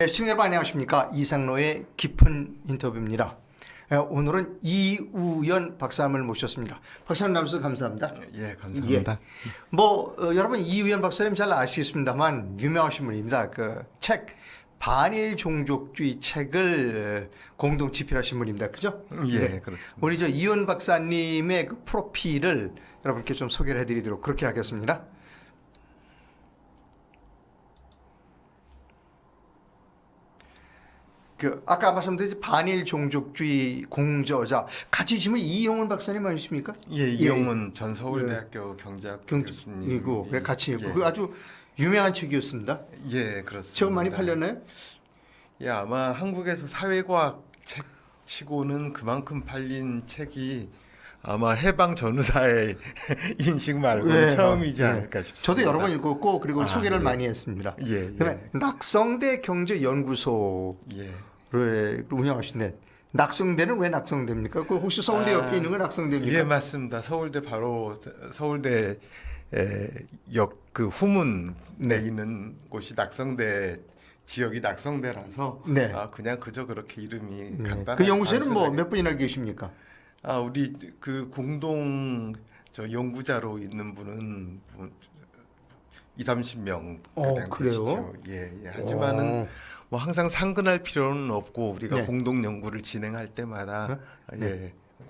시청자 여러분 안녕하십니까. 이상로의 깊은 인터뷰입니다. 오늘은 이우연 박사님을 모셨습니다. 박사님 나와주셔서 감사합니다. 예, 감사합니다. 여러분 이우연 박사님 잘 아시겠습니다만 유명하신 분입니다. 그 책 반일 종족주의 책을 공동 집필하신 분입니다. 그죠? 예, 네. 그렇습니다. 우리 저 이우연 박사님의 그 프로필을 여러분께 좀 소개를 해드리도록 그렇게 하겠습니다. 아까 말씀드린 반일 종족주의 공저자 같이 지금 이용훈 박사님 아니십니까? 예, 이용훈 전 서울대학교 경제학 교수님이고 같이 예. 그 아주 유명한 책이었습니다. 예, 그렇습니다. 책 많이 팔렸나요? 예, 아마 한국에서 사회과학 책 치고는 그만큼 팔린 책이 아마 해방 전후사의 인식 말고는 처음이지 않을까 싶습니다. 저도 여러 번 읽었고 그리고 소개를 예. 많이 했습니다. 예, 그다음에 낙성대 경제연구소 예. 를 운영하신데 낙성대는 왜 낙성대입니까? 그 혹시 서울대 옆에 있는 건 낙성대입니까? 예, 맞습니다. 서울대 바로 서울대 역 그 후문에 있는 곳이 낙성대 지역이 낙성대라서 네. 그냥 그저 그렇게 이름이 간단한. 그 연구소는 몇 분이나 계십니까? 우리 그 공동 저 연구자로 있는 분은 20-30명 가량 그래요? 계시죠. 예. 하지만은 뭐 항상 상근할 필요는 없고 우리가 공동 연구를 진행할 때마다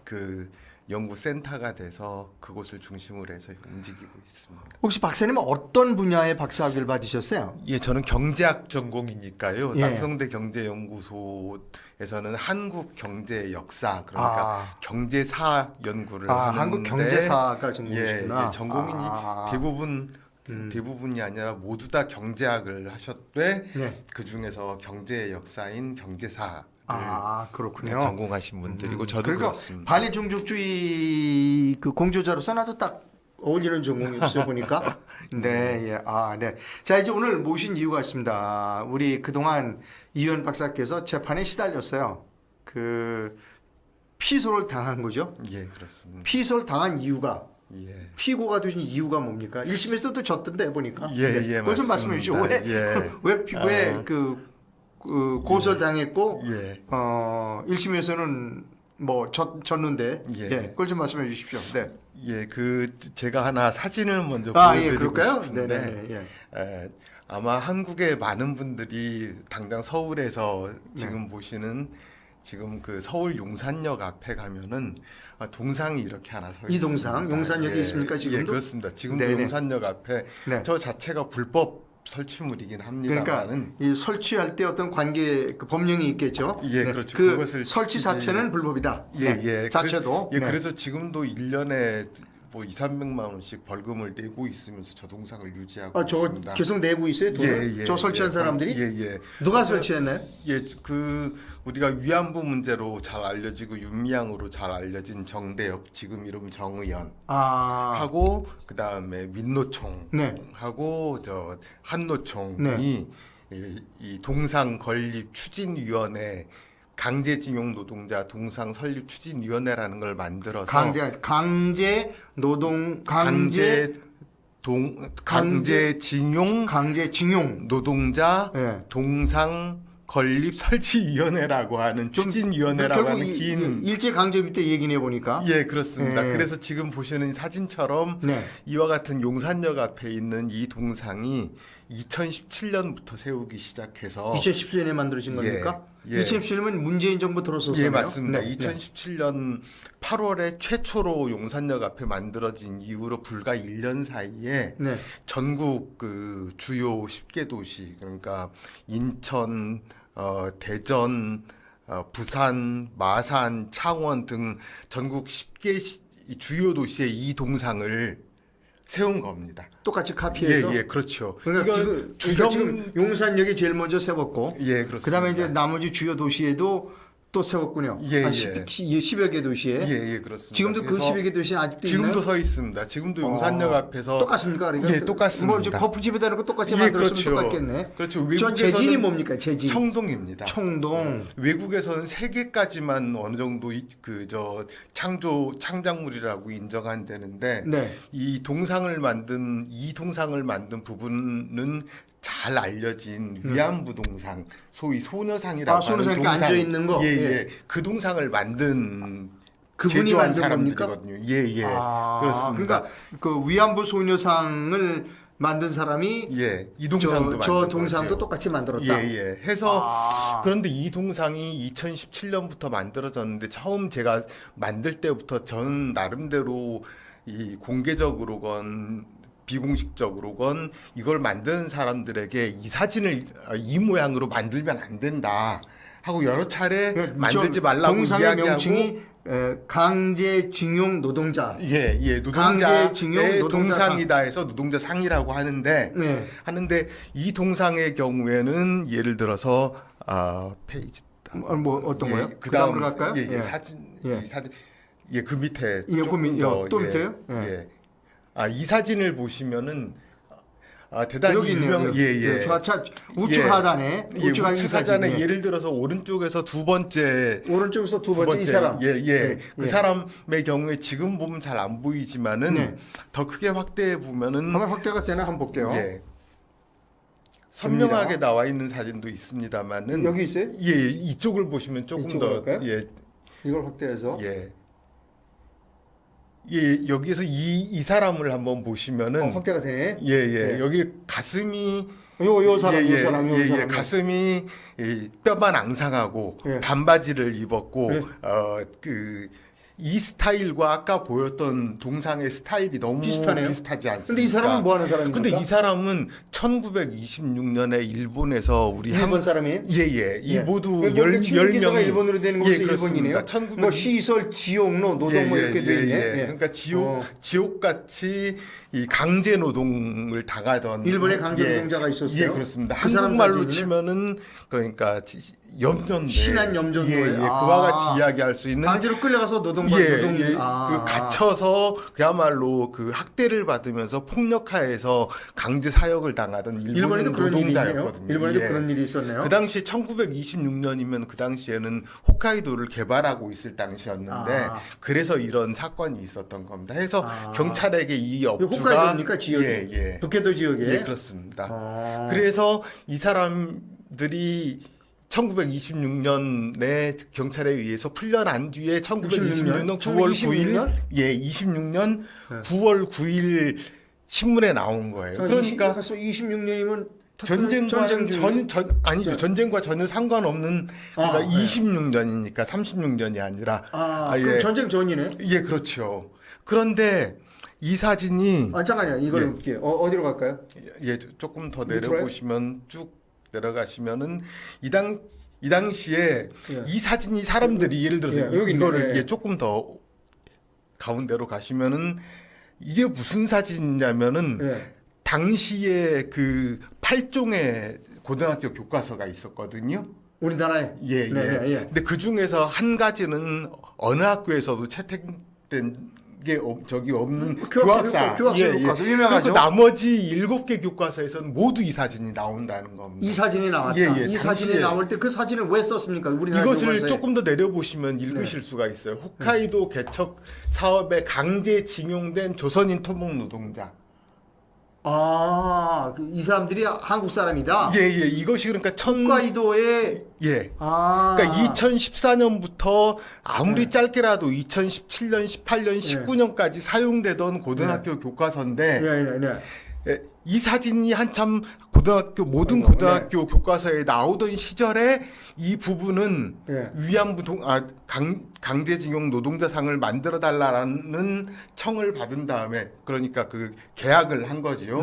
그 연구센터가 돼서 그곳을 중심으로 해서 움직이고 있습니다. 혹시 박사님은 어떤 분야의 박사학위를 받으셨어요? 예, 저는 경제학 전공이니까요. 예. 낙성대 경제연구소에서는 한국 경제 역사 그러니까 경제사 연구를 하는데 한국 경제사가 전공이시구나. 예, 전공인이 대부분이 아니라 모두 다 경제학을 하셨되 그 중에서 경제 역사인 경제사 그렇군요. 전공하신 분들이고 저도 그러니까 그렇습니다. 반일 종족주의 그 공조자로서 나도 딱 어울리는 전공이었어요 보니까. 네. 자 이제 오늘 모신 이유가 있습니다. 우리 그동안 이우연 박사께서 재판에 시달렸어요. 그 피소를 당한 거죠. 예, 그렇습니다. 피소를 당한 이유가. 예. 피고가 되신 이유가 뭡니까? 1심에서도 졌던데 보니까. 예, 그것 좀 말씀해 주시죠. 왜 고소를 당했고 1심에서는 뭐 졌는데 그걸 좀 말씀해 주십시오. 네. 예, 제가 하나 사진을 먼저 보여드리고 싶은데 아마 한국의 많은 분들이 당장 서울에서 지금 보시는 지금 그 서울 용산역 앞에 가면은 동상이 이렇게 하나 서 있습니다. 이 동상 용산역에 있습니까 지금도? 예, 그렇습니다. 지금도 용산역 앞에 저 자체가 불법 설치물이긴 합니다만은 그러니까 이 설치할 때 어떤 관계 그 법령이 있겠죠. 예, 그렇죠. 그 그것을 설치 자체는 불법이다. 자체도. 그래서 지금도 1년에 뭐 200~300만 원씩 벌금을 내고 있으면서 저 동상을 유지하고 있습니다. 저 계속 내고 있어요? 돈을? 저 설치한 사람들이? 누가 설치했나요? 우리가 위안부 문제로 잘 알려지고 윤미향으로 잘 알려진 정대엽 지금 이름 정의연 하고 그다음에 민노총 하고 저 한노총이 이 동상 건립 추진위원회 강제징용 노동자 동상 설립 추진위원회라는 걸 만들어서 강제징용 노동자 동상 건립 설치위원회라고 하는 추진위원회라고 하는 긴 일제 강점기 때 얘기네 보니까. 예, 그렇습니다. 그래서 지금 보시는 사진처럼 이와 같은 용산역 앞에 있는 이 동상이 2017년부터 세우기 시작해서 2017년에 만들어진 겁니까? 2017년은 문재인 정부 들어서잖아요. 예, 맞습니다. 2017년 8월에 최초로 용산역 앞에 만들어진 이후로 불과 1년 사이에 전국 그 주요 10개 도시 그러니까 인천, 대전, 부산, 마산, 창원 등 전국 10개 주요 도시에 이 동상을 세운 겁니다. 똑같이 카피해서. 예, 그렇죠. 그러니까 지금 용산역이 제일 먼저 세웠고, 예, 그렇습니다. 그다음에 이제 나머지 주요 도시에도 또 세웠군요. 한 10여 개 도시에. 예, 그렇습니다. 지금도 그 10여 개 도시는 아직도 지금도 있나요? 서 있습니다. 지금도 용산역 앞에서 똑같습니까? 그러니까 예, 똑같습니다. 뭐 이제 거푸집에다 놓고 똑같이 만들었으면 똑같겠네. 그렇죠. 저 재질이 뭡니까? 재질. 청동입니다. 청동. 외국에서는 3개까지만 어느 정도 창작물이라고 인정한다는데 이 동상을 만든 부분은 잘 알려진 위안부 동상, 소위 소녀상이라고 소녀상 하는 이렇게 동상, 앉아 있는 거. 예, 예. 예. 그 동상을 만든 그분이 제조한 만든 겁니까? 사람들이거든요. 예, 예. 아, 그렇습니다. 그러니까 그 위안부 소녀상을 만든 사람이 예, 이 동상도 저 만든 동상도 거죠. 똑같이 만들었다. 예, 예. 해서 아. 그런데 이 동상이 2017년부터 만들어졌는데 처음 제가 만들 때부터 전 나름대로 이 공개적으로건 비공식적으로건 이걸 만든 사람들에게 이 사진을 이 모양으로 만들면 안 된다 하고 여러 차례 만들지 말라고 동상의 이야기하고 명칭이 강제징용 노동자. 예, 예, 강제징용 노동자의 노동자상. 동상이다 해서 노동자상이라고 하는데 네. 이 동상의 경우에는 예를 들어서 페이지 뭐 어떤 거요? 그 그다음으로 다음 갈까요? 예, 예. 사진 예. 이 사진 그 밑에 예, 조금 더 또 예, 밑에요? 예. 예. 이 사진을 보시면은 대단히 여기 있네요. 유명 예. 좌측 우측 예. 하단에 우측 하단 우측 하단에 예를 들어서 오른쪽에서 두 번째 오른쪽에서 두 번째 이 사람. 그 사람의 경우에 지금 보면 잘 안 보이지만은 네. 더 크게 확대해 보면은 한번 확대가 되나 한번 볼게요. 예. 선명하게 나와 있는 사진도 있습니다만은 여기 있어요? 예, 이쪽을 보시면 조금 이쪽으로 더 갈까요? 예, 이걸 확대해서 예. 예, 여기서 이 사람을 한번 보시면은 확대가 되네. 예. 네. 여기 가슴이 요 사람, 예, 요 사람, 요 사람. 가슴이 뼈만 앙상하고 예. 반바지를 입었고 예. 이 스타일과 아까 보였던 동상의 스타일이 너무 비슷하네요. 비슷하지 않습니까? 근데 이 사람은 뭐 하는 사람입니까? 근데 이 사람은 1926년에 일본에서 우리 일본 사람이에요? 예. 이 모두 열 10명이 가 일본으로 되는 것이 일본이네요. 1900... 뭐 시설, 지옥로, 노동 뭐 이렇게 돼 있네. 예. 그러니까 지옥같이 이 강제 노동을 당하던 일본에 강제 노동자가 있었어요. 예, 그렇습니다. 그 사람 한국말로 사진은? 치면은 그러니까 염전대. 신한 염전도예요. 그와 같이 이야기할 수 있는 강제로 끌려가서 노동. 그 갇혀서 그야말로 그 학대를 받으면서 폭력하에서 강제 사역을 당하던 일본에도 그런 일이 있네요. 노동자였거든요. 일본에도 예. 그런 일이 있었네요. 그 당시 1926년이면 그 당시에는 홋카이도를 개발하고 있을 당시였는데 그래서 이런 사건이 있었던 겁니다. 해서 경찰에게 이 업주가 홋카이도입니까 지역이? 예. 북해도 지역에. 예, 그렇습니다. 그래서 이 사람들이 1926년에 경찰에 의해서 풀려난 뒤에 1926년 9월 9일 26년 9월 9일 신문에 나온 거예요. 그러니까 26년이면 아니죠. 전쟁과 전혀 상관없는 그러니까 26년이니까 36년이 아니라 그럼 전쟁 전이네. 예, 그렇죠. 그런데 이 사진이 잠깐만요. 이걸 볼게요. 어디로 갈까요? 예, 조금 더 내려보시면 쭉 내려가시면은 이 당시에 이 사진이 사람들이 예를 들어서 이거를 조금 더 가운데로 가시면은 이게 무슨 사진이냐면은 당시에 그 8종의 고등학교 교과서가 있었거든요. 우리나라에. 예. 근데 그 중에서 한 가지는 어느 학교에서도 채택된 게 없는 교학사 교과서 유명하죠. 그리고 나머지 7개 교과서에서는 모두 이 사진이 나온다는 겁니다. 이 사진이 나왔다. 이 사진이 나올 때 그 사진을 왜 썼습니까? 우리나라 이것을 교과서에. 조금 더 내려보시면 읽으실 수가 있어요. 홋카이도 개척 사업에 강제 징용된 조선인 토목 노동자. 이 사람들이 한국 사람이다. 예. 이것이 그러니까 홋카이도에 그러니까 2014년부터 아무리 짧게라도 2017년, 18년, 19년까지 사용되던 고등학교 교과서인데 이 사진이 한참 모든 고등학교 교과서에 나오던 시절에 이 부분은 위안부 강제징용 노동자상을 만들어 달라는 청을 받은 다음에 그러니까 그 계약을 한 거지요.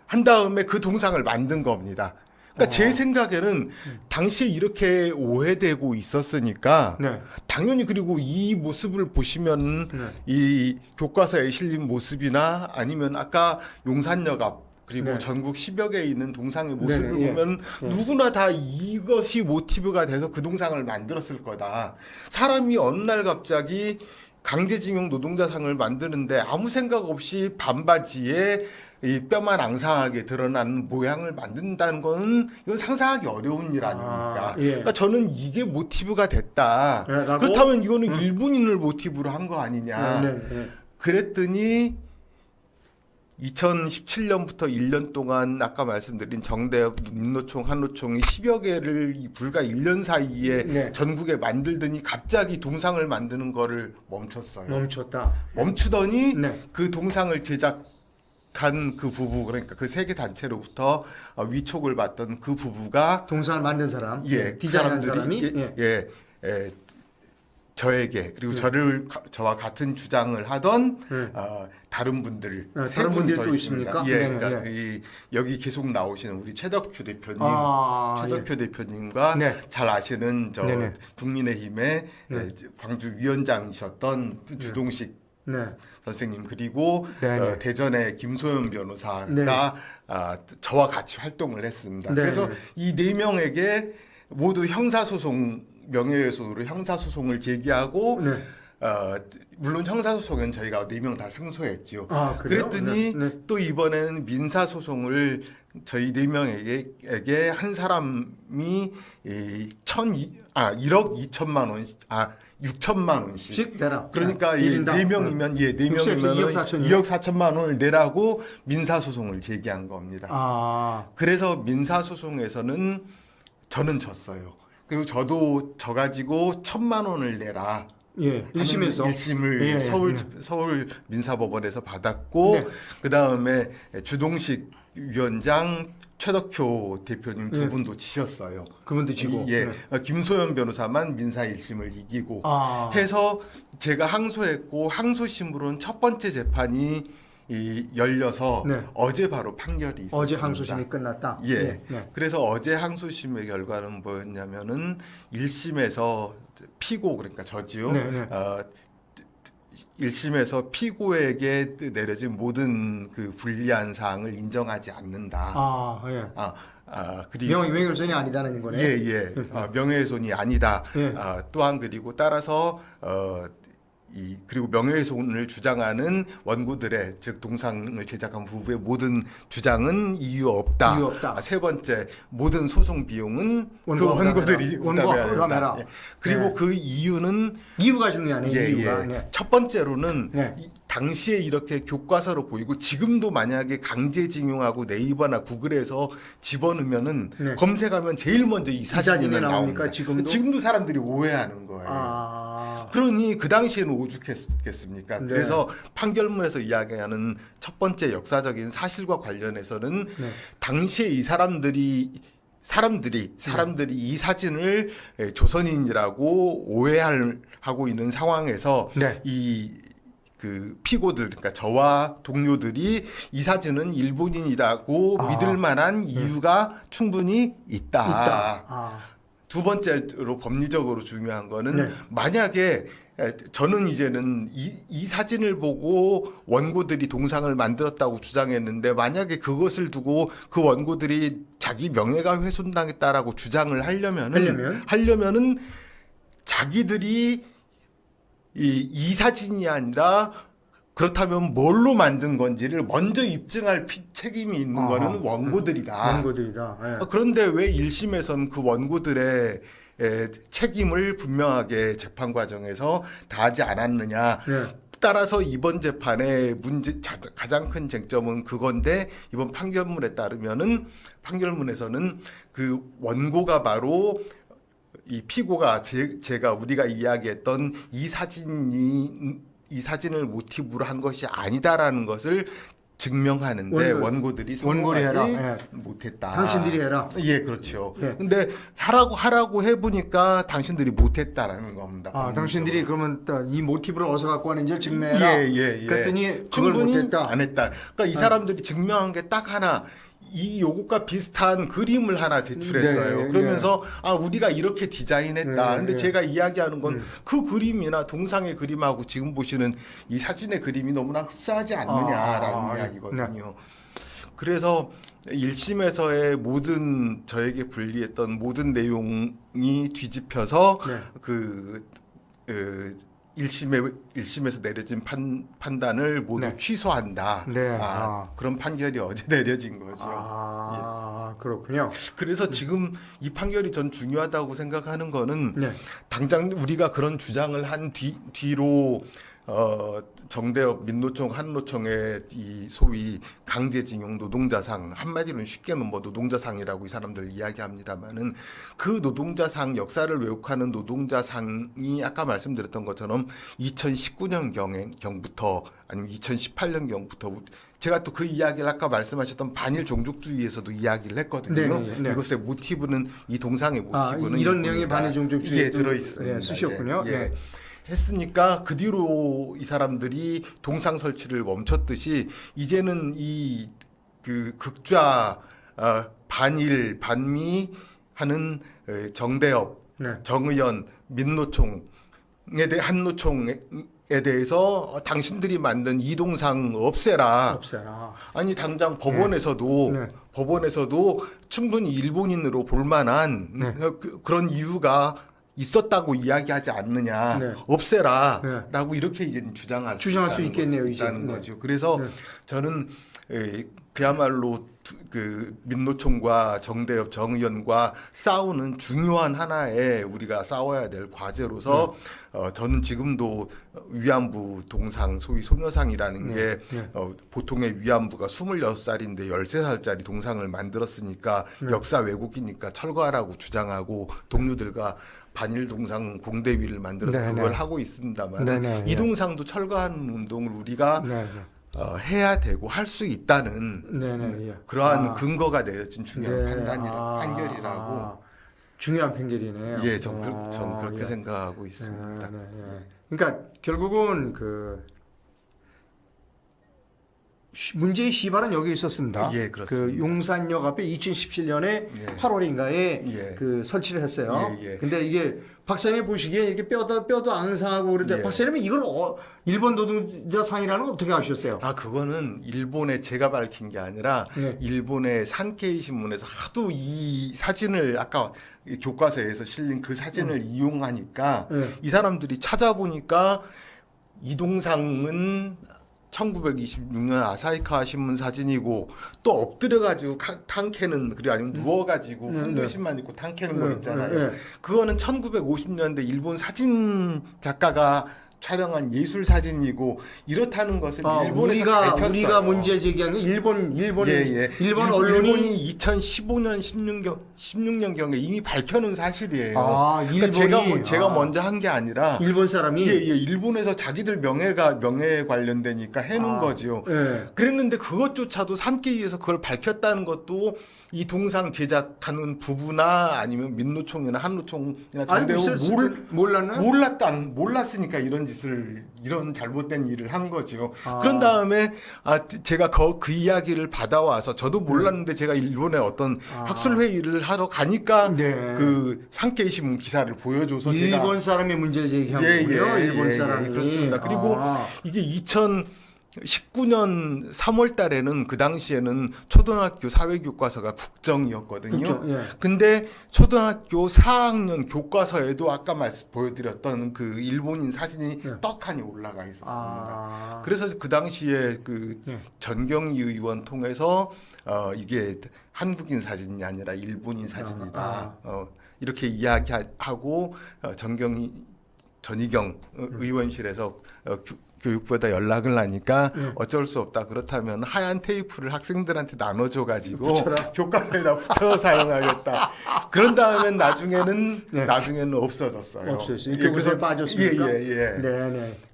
한 다음에 그 동상을 만든 겁니다. 그러니까 제 생각에는 당시에 이렇게 오해되고 있었으니까 당연히 그리고 이 모습을 보시면 이 교과서에 실린 모습이나 아니면 아까 용산역 앞 그리고 전국 10여 개에 있는 동상의 모습을 보면 누구나 다 이것이 모티브가 돼서 그 동상을 만들었을 거다. 사람이 어느 날 갑자기 강제징용 노동자상을 만드는데 아무 생각 없이 반바지에 이 뼈만 앙상하게 드러나는 모양을 만든다는 거는 이건 상상하기 어려운 일 아닙니까? 그러니까 저는 이게 모티브가 됐다. 그렇다면 이거는 일본인을 모티브로 한 거 아니냐. 그랬더니 2017년부터 1년 동안 아까 말씀드린 정대협, 민노총, 한노총이 10여 개를 불과 1년 사이에 네. 전국에 만들더니 갑자기 동상을 만드는 거를 멈췄어요. 멈췄다. 멈추더니 네. 그 동상을 제작한 그 부부, 그러니까 그 세 개 단체로부터 위촉을 받던 그 부부가 동상을 만든 사람, 예, 디자인한 그 사람이 사람들이 저에게 그리고 저와 같은 주장을 하던 다른 분들 세 다른 분이 분들도 더 있습니다. 있습니까? 예, 네네, 그러니까 여기 계속 나오시는 우리 최덕규 대표님, 최덕규 예. 대표님과 네. 잘 아시는 저 네네. 국민의힘의 네. 광주 위원장이셨던 주동식 네. 선생님 그리고 네네. 대전의 김소연 변호사가 네. 저와 같이 활동을 했습니다. 네. 그래서 이 네 명에게 모두 형사소송 명예훼손으로 형사소송을 제기하고 네. 물론 형사소송은 저희가 4명 다 승소했죠. 그래요? 그랬더니 네. 또 이번에는 민사소송을 저희 4명에게 한 사람이 1억 2천만 원, 6천만 원씩 내라. 그러니까 이 4명이면 4명이면 2억 4천만 원을 내라고 민사소송을 제기한 겁니다. 그래서 민사소송에서는 저는 졌어요. 그리고 저도 져가지고 1천만 원을 내라. 예, 1심에서 1심을 서울 민사법원에서 받았고 네. 그 다음에 주동식 위원장, 최덕효 대표님 두 분도 지셨어요. 그분도 지고. 예, 김소연 변호사만 민사 1심을 이기고 해서 제가 항소했고 항소심으로는 첫 번째 재판이 열려서 네. 어제 바로 판결이 있었습니다. 어제 항소심이 끝났다. 예. 네. 그래서 어제 항소심의 결과는 뭐였냐면은 1심에서 피고 그러니까 저지요. 네, 네. 1심에서 피고에게 내려진 모든 그 불리한 사항을 인정하지 않는다. 예. 그리고 명예훼손이 아니다는 거네. 예. 명예훼손이 아니다. 예. 또한 그리고 따라서 그리고 명예훼손을 주장하는 원고들의 즉 동상을 제작한 부부의 모든 주장은 이유 없다. 세 번째 모든 소송 비용은 그 원고들이 부담해라. 그리고 네. 그 이유는 이유가 중요하네. 이유가. 네. 첫 번째로는 네. 당시에 이렇게 교과서로 보이고 지금도 만약에 강제징용하고 네이버나 구글에서 집어넣으면은 네. 검색하면 제일 먼저 이 사진이 나옵니까? 지금도 사람들이 오해하는 거예요. 그러니 그 당시에는 오죽했겠습니까? 네. 그래서 판결문에서 이야기하는 첫 번째 역사적인 사실과 관련해서는 네. 당시에 이 사람들이 이 사진을 조선인이라고 오해하고 있는 상황에서 네. 그 피고들, 그러니까 저와 동료들이 이 사진은 일본인이라고 믿을 만한 이유가 충분히 있다. 두 번째로 법리적으로 중요한 거는 네. 만약에 저는 이제는 이 사진을 보고 원고들이 동상을 만들었다고 주장했는데 만약에 그것을 두고 그 원고들이 자기 명예가 훼손당했다라고 주장을 하려면은 자기들이 이 사진이 아니라 그렇다면 뭘로 만든 건지를 먼저 입증할 책임이 있는 거는 원고들이다. 예. 그런데 왜 1심에서는 그 원고들의 책임을 분명하게 재판 과정에서 다하지 않았느냐. 네. 따라서 이번 재판의 가장 큰 쟁점은 그건데 이번 판결문에서는 그 원고가 바로 이 피고가 우리가 이야기했던 이 사진을 모티브로 한 것이 아니다라는 것을 증명하는데 원고들이 성공하지 못했다. 당신들이 해라. 예, 그렇죠. 근데 하라고 해보니까 당신들이 못했다라는 겁니다. 당신들이 그러면 이 모티브를 어디서 갖고 왔는지를 증명해라. 그랬더니 충분히 못했다. 안 했다. 그러니까 이 사람들이 증명한 게 딱 하나. 이 요것과 비슷한 그림을 하나 제출했어요. 그러면서 우리가 이렇게 디자인했다. 근데 제가 이야기하는 건 그 그림이나 동상의 그림하고 지금 보시는 이 사진의 그림이 너무나 흡사하지 않느냐라는 이야기거든요. 그래서 1심에서의 저에게 불리했던 모든 내용이 뒤집혀서 1심에서 내려진 판단을 모두 취소한다. 그런 판결이 어제 내려진 거죠. 그렇군요. 그래서 지금 이 판결이 전 중요하다고 생각하는 거는 당장 우리가 그런 주장을 한 뒤로 정대협 민노총 한노총의 이 소위 강제징용 노동자상, 한마디로는 쉽게는 뭐 노동자상이라고 이 사람들 이야기합니다만은 그 노동자상, 역사를 왜곡하는 노동자상이 아까 말씀드렸던 것처럼 2019년 경부터 아니면 2018년 경부터 제가 또 그 이야기를 아까 말씀하셨던 반일 종족주의에서도 이야기를 했거든요. 네. 이것의 모티브는, 이 동상의 모티브는 이런 내용이 반일 종족주의에 들어 있습니다. 네, 쓰셨군요. 예. 네. 했으니까 그 뒤로 이 사람들이 동상 설치를 멈췄듯이 이제는 이 그 극좌 반일 반미 하는 정대협, 네. 정의연, 민노총에 대해 한노총에 대해서 당신들이 만든 이 동상 없애라. 아니 당장 법원에서도 네. 법원에서도 충분히 일본인으로 볼 만한 네. 그런 이유가 있었다고 이야기하지 않느냐. 네. 없애라라고 이렇게 이제 주장할 수 있겠네요, 이제. 있다는 네. 거죠. 그래서 네. 저는 그야말로 그 민노총과 정대협, 정의연과 싸우는 중요한 하나의 우리가 싸워야 될 과제로서 저는 지금도 위안부 동상, 소위 소녀상이라는 게 보통의 위안부가 26살인데 13살짜리 동상을 만들었으니까 역사 왜곡이니까 철거하라고 주장하고 동료들과 반일 동상 공대위를 만들어서 그걸 하고 있습니다만 이 동상도 철거하는 운동을 우리가 해야 되고 할 수 있다는 그러한 근거가 내어진 중요한 판결이라고. 중요한 판결이네요. 예, 전 그렇게 생각하고 있습니다. 그러니까 결국은 문제의 시발은 여기 있었습니다. 예, 그렇습니다. 그 용산역 앞에 2017년에 8월인가에 그 설치를 했어요. 근데 이게 박사님 보시기에 이렇게 뼈도 앙상하고 그런데 박사님은 이걸 일본 노동자상이라는 걸 어떻게 아셨어요? 그거는 일본에 제가 밝힌 게 아니라 일본의 산케이 신문에서 하도 이 사진을 아까 교과서에서 실린 그 사진을 이용하니까 이 사람들이 찾아보니까 이 동상은 1926년 아사히카 신문 사진이고 또 엎드려가지고 탕캐는 그리고 아니면 누워가지고 훈도신만 입고 탕캐는 거 있잖아요. 그거는 1950년대 일본 사진 작가가 촬영한 예술 사진이고 이렇다는 것을 일본에서 밝혔어요. 우리가 문제 제기한 게 일본 언론이 일본이 2015년 16년 경에 이미 밝혀놓은 사실이에요. 그러니까 제가 먼저 한 게 아니라 일본 사람이 일본에서 자기들 명예에 관련되니까 해놓은 거죠. 그랬는데 그것조차도 산케이에서 그걸 밝혔다는 것도 이 동상 제작하는 부부나 아니면 민노총이나 한노총이나 정대협 몰랐으니까 이런 잘못된 일을 한 거죠. 그런 다음에 제가 그 이야기를 받아와서 저도 몰랐는데 제가 일본에 어떤 학술 회의를 하러 가니까 그 산케이 신문 기사를 보여줘서 일본 사람이 문제 제기한 거고요. 일본 사람이 그렇습니다. 그리고 이게 2019년 3월 달에는 그 당시에는 초등학교 사회교과서가 국정이었거든요. 근데 초등학교 4학년 교과서에도 아까 보여드렸던 그 일본인 사진이 떡하니 올라가 있었습니다. 그래서 그 당시에 그 전경희 의원 통해서 이게 한국인 사진이 아니라 일본인 사진이다. 이렇게 이야기하고 전희경 의원실에서 교육부에다 연락을 하니까 어쩔 수 없다. 그렇다면 하얀 테이프를 학생들한테 나눠줘가지고 교과서에다 붙여 사용하겠다. 그런 다음에 나중에는 없어졌어요. 그래서 빠졌습니까?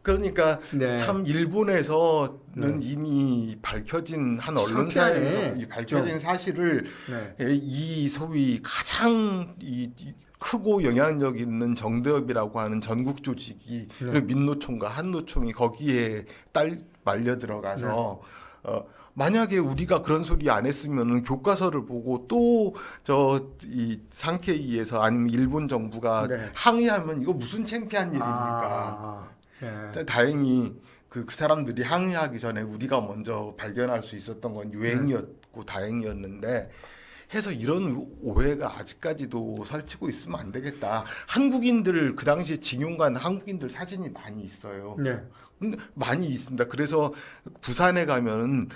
그러니까 참 일본에서는 이미 밝혀진 한 언론사에서 밝혀진 사실을 이 소위 가장 크고 영향력 있는 정대협이라고 하는 전국 조직이 그리고 민노총과 한노총이 거기에 말려 들어가서 만약에 우리가 그런 소리 안 했으면 교과서를 보고 또 이 상케이에서 아니면 일본 정부가 항의하면 이거 무슨 창피한 일입니까? 다행히 그 사람들이 항의하기 전에 우리가 먼저 발견할 수 있었던 건 유행이었고 다행이었는데 해서 이런 오해가 아직까지도 설치고 있으면 안 되겠다. 한국인들 그 당시에 징용 간 한국인들 사진이 많이 있어요. 네. 근데 많이 있습니다. 그래서 부산에 가면은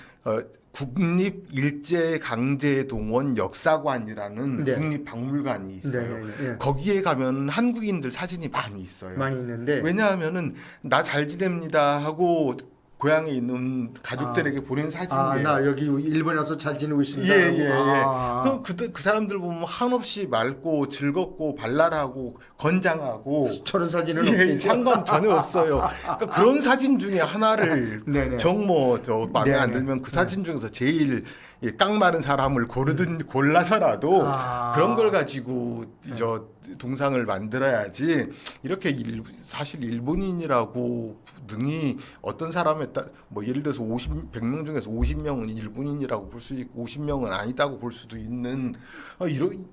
국립일제강제동원 역사관이라는 네. 국립박물관이 있어요. 네, 네, 네. 거기에 가면 한국인들 사진이 많이 있어요. 많이 있는데 왜냐하면은 나 잘 지냅니다 하고 고향에 있는 가족들에게 보낸 사진이에요. 나 여기 일본에 와서 잘 지내고 있습니다. 예. 아. 그 사람들 보면 한없이 맑고 즐겁고 발랄하고 건장하고 저런 사진은 예, 없겠죠. 상관 전혀 없어요. 그러니까 그런 사진 중에 하나를 네네. 정모 저 마음에 안 네네. 들면 그 사진 중에서 제일 깡 마른 사람을 골라서라도 그런 걸 가지고 저 동상을 만들어야지 이렇게 사실 일본인이라고 능히 어떤 사람에 따라 뭐 예를 들어서 100명 중에서 50명은 일본인이라고 볼 수 있고 50명은 아니다고 볼 수도 있는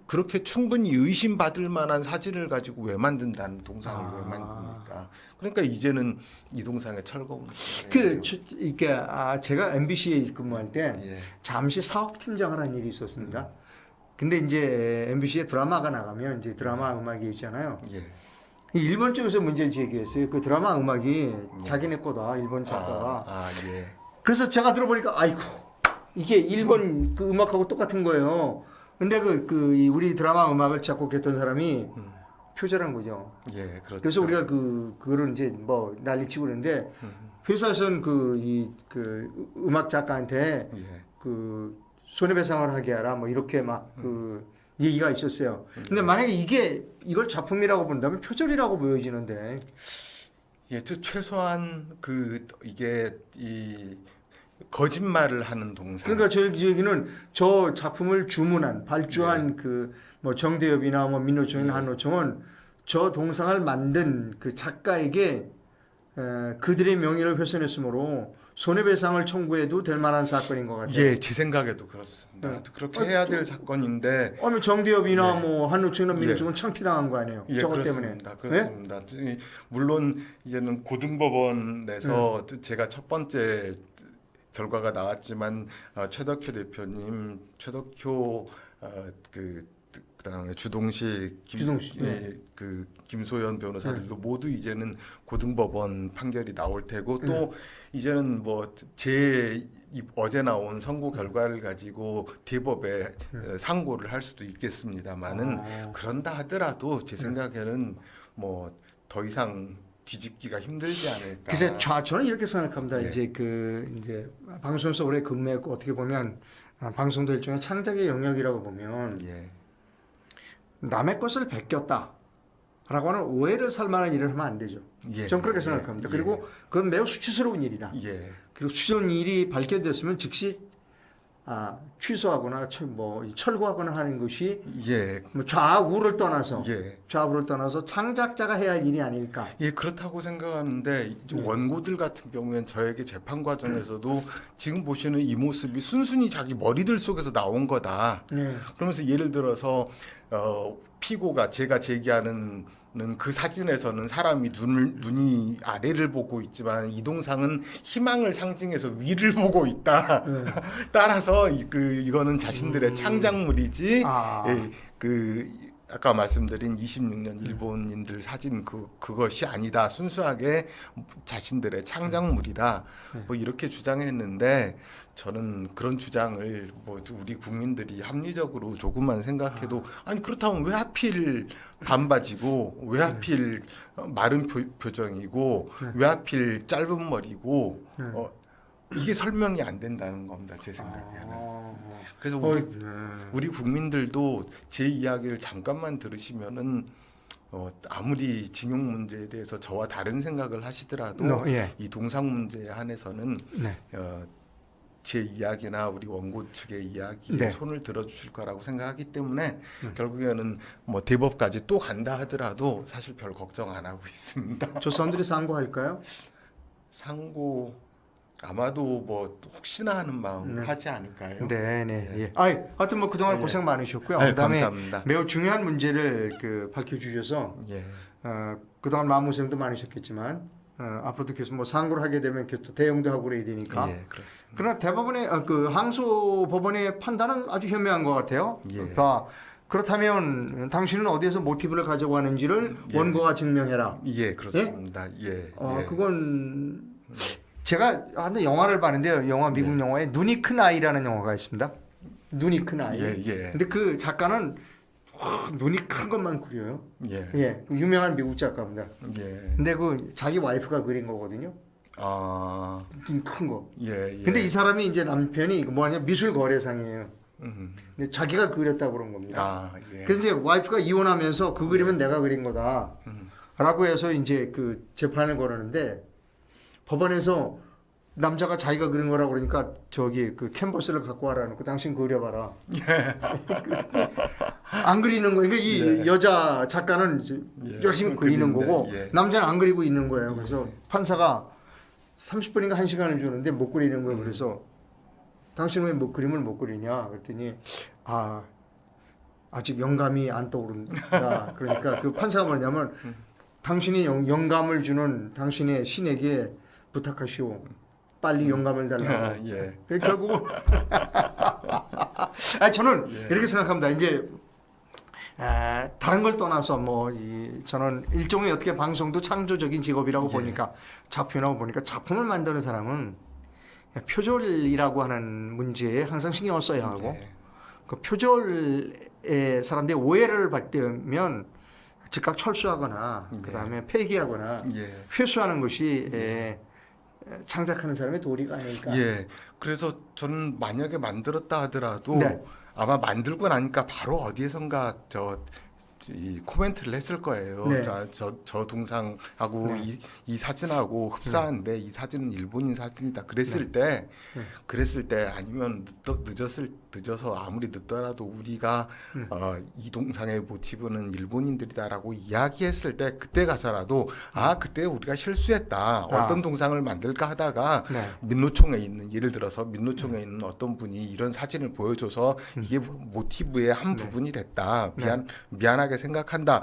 그렇게 충분히 의심받을 만한 사진을 가지고 왜 만든다는 동상을 왜 만듭니까? 그러니까 이제는 이 동상에 철거는 이게 제가 MBC에 근무할 때 예. 잠시 사업팀장을 한 일이 있었습니다. 근데 이제 MBC에 드라마가 나가면 이제 드라마 음악이 있잖아요. 예. 일본 쪽에서 문제 제기했어요. 그 드라마 음악이 자기네 거다, 일본 작가가. 예. 그래서 제가 들어보니까 아이고 이게 일본 그 음악하고 똑같은 거예요. 근데 우리 드라마 음악을 작곡했던 사람이 표절한 거죠. 예, 그렇죠. 그래서 우리가 그거를 이제 뭐 난리치고 그러는데 회사에서는 음악 작가한테 예. 그 손해배상을 하게 하라 뭐 이렇게 막 얘기가 있었어요. 근데 만약에 이걸 작품이라고 본다면 표절이라고 보여지는데. 예, 최소한 이게 이 거짓말을 하는 동상. 그러니까 저희 얘기는 저 작품을 주문한 발주한 뭐 정대협이나 뭐 민노총이나 한노총은 저 동상을 만든 그 작가에게 그들의 명예를 훼손했으므로 손해배상을 청구해도 될 만한 사건인 것 같아요. 예, 제 생각에도 그렇습니다. 네. 그렇게 해야 될 사건인데. 정대협이나 네. 뭐 한노총이나 민노총은 창피당한 거 아니에요? 예, 저것 그렇습니다. 때문에. 그렇습니다. 물론 이제는 고등법원에서 제가 첫 번째 결과가 나왔지만 최덕효 대표님, 최덕효 그다음에 주동식, 김소연 변호사들도 모두 이제는 고등법원 판결이 나올 테고 또 이제는 뭐 어제 나온 선고 결과를 가지고 대법에 상고를 할 수도 있겠습니다만은 그런다 하더라도 제 생각에는 뭐 더 이상 뒤집기가 힘들지 않을까. 그래서 저는 이렇게 생각합니다. 예. 이제 방송에서 오래 근무했고 어떻게 보면 방송도 일종의 창작의 영역이라고 보면 예. 남의 것을 베꼈다라고 하는 오해를 살 만한 일을 하면 안 되죠. 예. 저는 그렇게 생각합니다. 그리고 그건 매우 수치스러운 일이다. 예. 그리고 수치스러운 일이 밝혀졌으면 즉시 취소하거나 철거하거나 하는 것이 예. 뭐 좌우를 떠나서 예. 창작자가 해야 할 일이 아닐까. 예, 그렇다고 생각하는데 이제 원고들 같은 경우에는 저에게 재판 과정에서도 지금 보시는 이 모습이 순순히 자기 머리들 속에서 나온 거다. 네. 그러면서 예를 들어서 피고가 제가 제기하는 그 사진에서는 사람이 눈이 아래를 보고 있지만 이 동상은 희망을 상징해서 위를 보고 있다. 따라서 이거는 자신들의 창작물이지. 예, 아까 말씀드린 26년 일본인들 사진 그것이 아니다. 순수하게 자신들의 창작물이다. 뭐 이렇게 주장했는데 저는 그런 주장을 뭐 우리 국민들이 합리적으로 조금만 생각해도 아니 그렇다면 왜 하필 반바지고 왜 하필 마른 표정이고 왜 하필 짧은 머리고 이게 설명이 안 된다는 겁니다. 제 생각에는. 그래서 우리 국민들도 제 이야기를 잠깐만 들으시면은 아무리 징용 문제에 대해서 저와 다른 생각을 하시더라도 이 동상 문제에 한해서는 제 이야기나 우리 원고 측의 이야기에 손을 들어주실 거라고 생각하기 때문에 결국에는 뭐 대법까지 또 간다 하더라도 사실 별 걱정 안 하고 있습니다. 저 사람들이 상고할까요? 상고 아마도 뭐 혹시나 하는 마음을 하지 않을까요? 네네. 예. 하여튼 뭐 그동안 고생 많으셨고요. 그다음에 감사합니다. 매우 중요한 문제를 밝혀주셔서 그동안 마음고생도 많으셨겠지만 앞으로도 계속 뭐 상고를 하게 되면 또 대응도 하고 그래야 되니까. 예, 그렇습니다. 그러나 대법원의 그 항소 법원의 판단은 아주 현명한 것 같아요. 예. 그러니까 그렇다면 당신은 어디에서 모티브를 가지고 하는지를 예. 원고가 증명해라. 예, 그렇습니다. 예. 예. 그건 제가 한번 영화를 봤는데요. 영화 미국 영화에 눈이 큰 아이라는 영화가 있습니다. 눈이 큰 아이. 예, 예. 근데 그 작가는 눈이 큰 것만 그려요. 예. 예, 유명한 미국 작가입니다. 예. 근데 그 자기 와이프가 그린 거거든요. 아. 눈 큰 거. 예, 예. 근데 이 사람이 이제 남편이 뭐하냐 미술 거래상이에요. 음. 근데 자기가 그렸다고 그런 겁니다. 아, 예. 그래서 이제 와이프가 이혼하면서 그 그림은 내가 그린 거다. 라고 해서 이제 그 재판을 걸었는데 법원에서 남자가 자기가 그린 거라고 그러니까 저기 그 캔버스를 갖고 와라 놓고 당신 그려봐라. 안 그리는 거예요. 그러니까 이 여자 작가는 이제 열심히 그리는 거고 남자는 안 그리고 있는 거예요. 그래서 판사가 30분인가 1시간을 주는데 못 그리는 거예요. 그래서 당신은 왜 뭐 그림을 못 그리냐 그랬더니 아직 영감이 안 떠오른다. 그러니까 그 판사가 뭐냐면 당신이 영감을 주는 당신의 신에게 부탁하시오. 빨리 영감을 달라고. 예. 그래서 결국은 저는 이렇게 생각합니다. 이제 다른 걸 떠나서 저는 일종의 어떻게 방송도 창조적인 직업이라고 보니까 작품이라고 보니까 작품을 만드는 사람은 표절이라고 하는 문제에 항상 신경을 써야 하고 그 표절에 사람들이 오해를 받으면 즉각 철수하거나 그다음에 폐기하거나 회수하는 것이 창작하는 사람의 도리가 아닐까. 예. 그래서 저는 만약에 만들었다 하더라도 아마 만들고 나니까 바로 어디에선가 이 코멘트를 했을 거예요. 저 동상하고 이 사진하고 흡사한데 이 사진은 일본인 사진이다. 그랬을 때 아니면 늦어서 아무리 늦더라도 우리가 이 동상의 모티브는 일본인들이다라고 이야기했을 때 그때 가서라도 그때 우리가 실수했다. 어떤 동상을 만들까 하다가 민노총에 있는 예를 들어서 민노총에 있는 어떤 분이 이런 사진을 보여줘서 이게 모티브의 한 부분이 됐다. 미안하게 생각한다.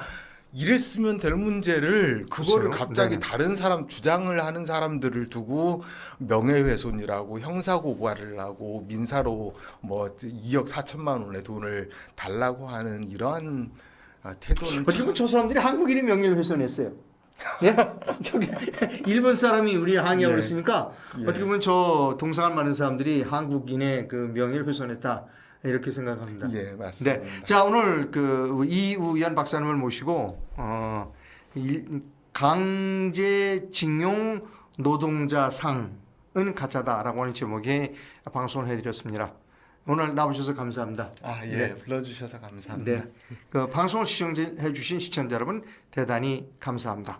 이랬으면 될 문제를 그거를 갑자기 다른 사람 주장을 하는 사람들을 두고 명예훼손이라고 형사고발을 하고 민사로 2억 4천만 원의 돈을 달라고 하는 이러한 태도는 어떻게 보면 저 사람들이 한국인의 명예를 훼손했어요. 예? 저기 일본 사람이 우리 항의하고 그랬으니까 어떻게 보면 저 동상을 만든 사람들이 한국인의 그 명예를 훼손했다. 이렇게 생각합니다. 예, 맞습니다. 네. 자, 오늘 그 이우연 박사님을 모시고 강제징용 노동자상은 가짜다라고 하는 제목의 방송을 해드렸습니다. 오늘 나오셔서 감사합니다. 불러주셔서 감사합니다. 네. 그 방송을 시청해 주신 시청자 여러분 대단히 감사합니다.